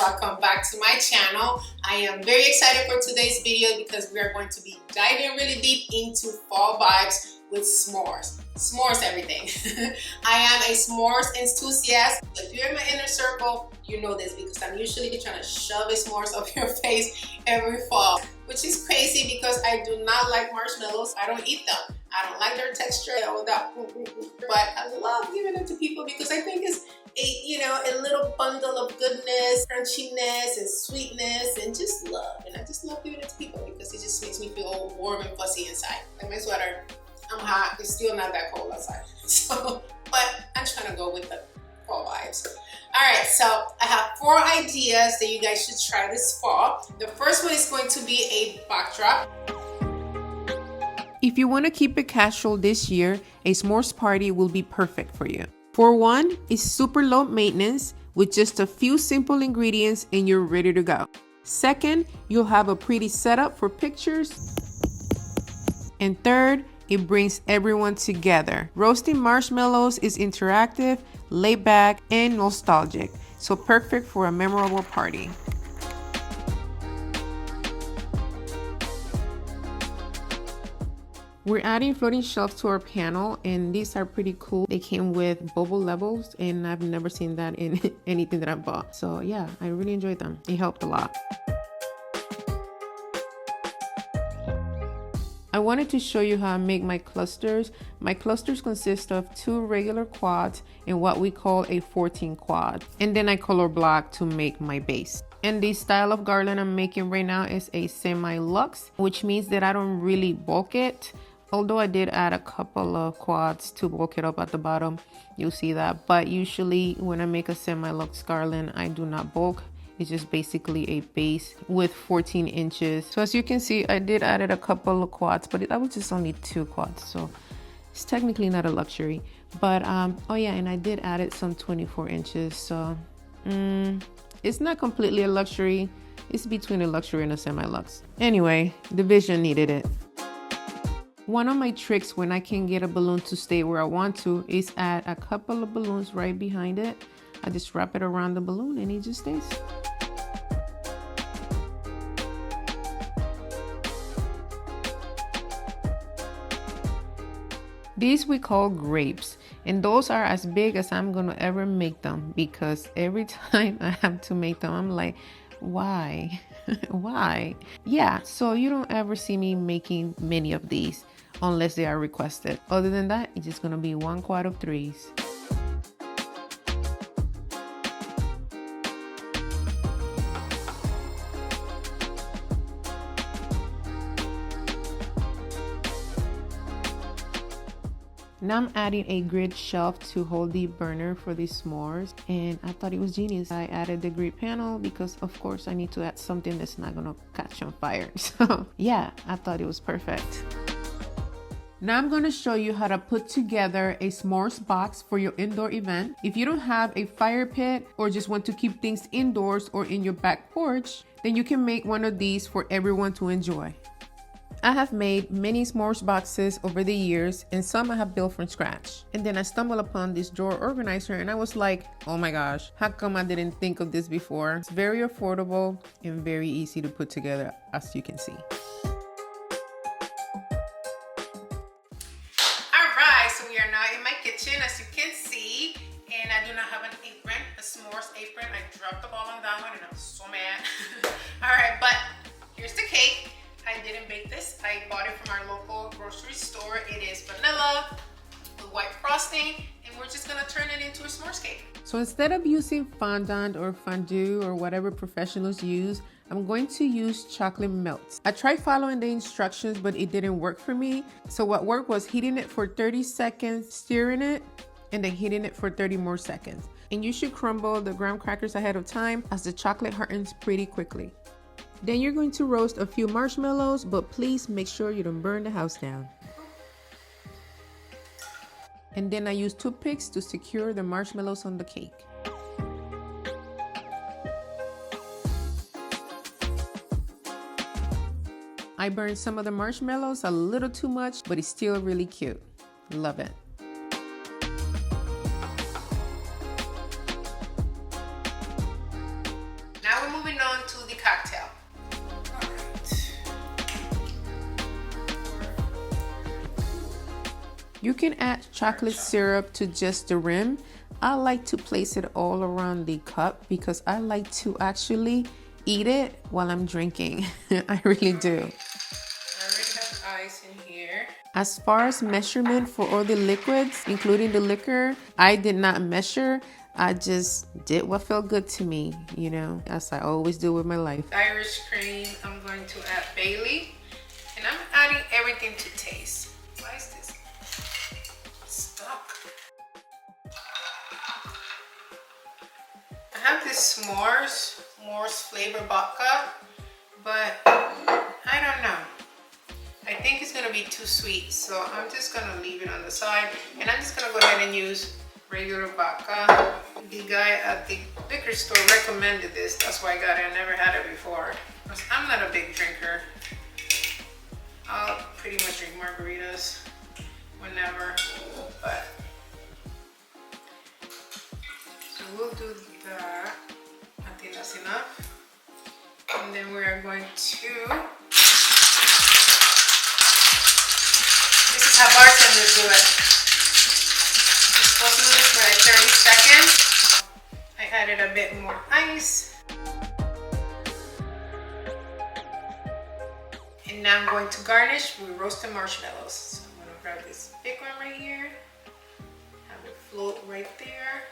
welcome back to my channel. I am very excited for today's video because we are going to be diving really deep into fall vibes with s'mores. S'mores everything. I am a s'mores enthusiast. If you're in my inner circle, you know this because I'm usually trying to shove a s'mores up your face every fall, which is crazy because I do not like marshmallows. I don't eat them. I don't like their texture, all that, but I love giving them to people because I think it's a little bundle of goodness, crunchiness, and sweetness, and just love. And I just love giving it to people because it just makes me feel all warm and fuzzy inside. Like my sweater, I'm hot. It's still not that cold outside. So, but I'm trying to go with the fall vibes. All right, so I have 4 ideas that you guys should try this fall. The first one is going to be a backdrop. If you want to keep it casual this year, a s'mores party will be perfect for you. For one, it's super low maintenance with just a few simple ingredients and you're ready to go. Second, you'll have a pretty setup for pictures. And third, it brings everyone together. Roasting marshmallows is interactive, laid back, and nostalgic, so perfect for a memorable party. We're adding floating shelves to our panel, and these are pretty cool. They came with bubble levels, and I've never seen that in anything that I've bought. So yeah, I really enjoyed them. It helped a lot. I wanted to show you how I make my clusters. My clusters consist of 2 regular quads and what we call a 14 quad. And then I color block to make my base. And the style of garland I'm making right now is a semi-luxe, which means that I don't really bulk it. Although I did add a couple of quads to bulk it up at the bottom, you'll see that. But usually when I make a semi-luxe garland, I do not bulk. It's just basically a base with 14 inches. So as you can see, I did added a couple of quads, but that was just only 2 quads. So it's technically not a luxury. But oh yeah, and I did added some 24 inches. So it's not completely a luxury. It's between a luxury and a semi-luxe. Anyway, the vision needed it. One of my tricks when I can get a balloon to stay where I want to is add a couple of balloons right behind it. I just wrap it around the balloon and it just stays. These we call grapes, and those are as big as I'm gonna ever make them because every time I have to make them, I'm like, why? Why? Yeah, so you don't ever see me making many of these unless they are requested. Other than that, it's just gonna be 1 quad of 3s. Now I'm adding a grid shelf to hold the burner for the s'mores, and I thought it was genius. I added the grid panel because of course I need to add something that's not gonna catch on fire. So yeah, I thought it was perfect. Now I'm gonna show you how to put together a s'mores box for your indoor event. If you don't have a fire pit or just want to keep things indoors or in your back porch, then you can make one of these for everyone to enjoy. I have made many s'mores boxes over the years, and some I have built from scratch. And then I stumbled upon this drawer organizer and I was like, oh my gosh, how come I didn't think of this before? It's very affordable and very easy to put together, as you can see. Alright, so we are now in my kitchen, as you can see, and I do not have an apron, a s'mores apron. I dropped the ball on that one and I'm so mad. Alright, but here's the cake. I didn't bake this. I bought it from our local grocery store. It is vanilla with white frosting, and we're just gonna turn it into a s'mores cake. So instead of using fondant or fondue or whatever professionals use, I'm going to use chocolate melt. I tried following the instructions, but it didn't work for me. So what worked was heating it for 30 seconds, stirring it, and then heating it for 30 more seconds. And you should crumble the graham crackers ahead of time as the chocolate hardens pretty quickly. Then you're going to roast a few marshmallows, but please make sure you don't burn the house down. And then I use toothpicks to secure the marshmallows on the cake. I burned some of the marshmallows a little too much, but it's still really cute. Love it. Now moving on to the cocktail. You can add chocolate syrup to just the rim. I like to place it all around the cup because I like to actually eat it while I'm drinking. I really do. I already have ice in here. As far as measurement for all the liquids, including the liquor, I did not measure. I just did what felt good to me, you know, as I always do with my life. Irish cream, I'm going to add Bailey, and I'm adding everything to taste. Why is this stuck? I have this s'mores flavor vodka, but I don't know. I think it's gonna be too sweet, so I'm just gonna leave it on the side, and I'm just gonna go ahead and use regular vodka. The guy at the liquor store recommended this, that's why I got it. I never had it before. I'm not a big drinker. I'll pretty much drink margaritas whenever, but so we'll do that. I think that's enough. And then we are going to, this is how bartenders do it. You're supposed to do this for like 30 seconds. I added a bit more ice. And now I'm going to garnish with roasted marshmallows. So I'm gonna grab this big one right here. Have it float right there.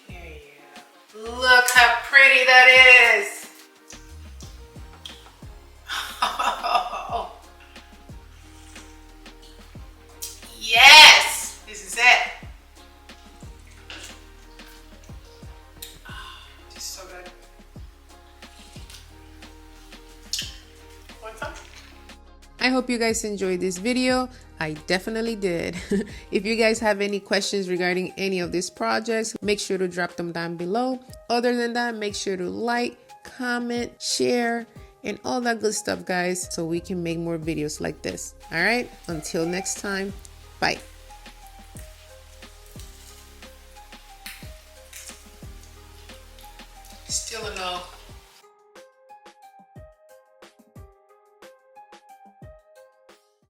There you go. Look how pretty that is. Yes, this is it. Just so good. Want some? I hope you guys enjoyed this video. I definitely did. If you guys have any questions regarding any of these projects, make sure to drop them down below. Other than that, make sure to like, comment, share, and all that good stuff, guys, so we can make more videos like this. All right, until next time, bye. Still a no.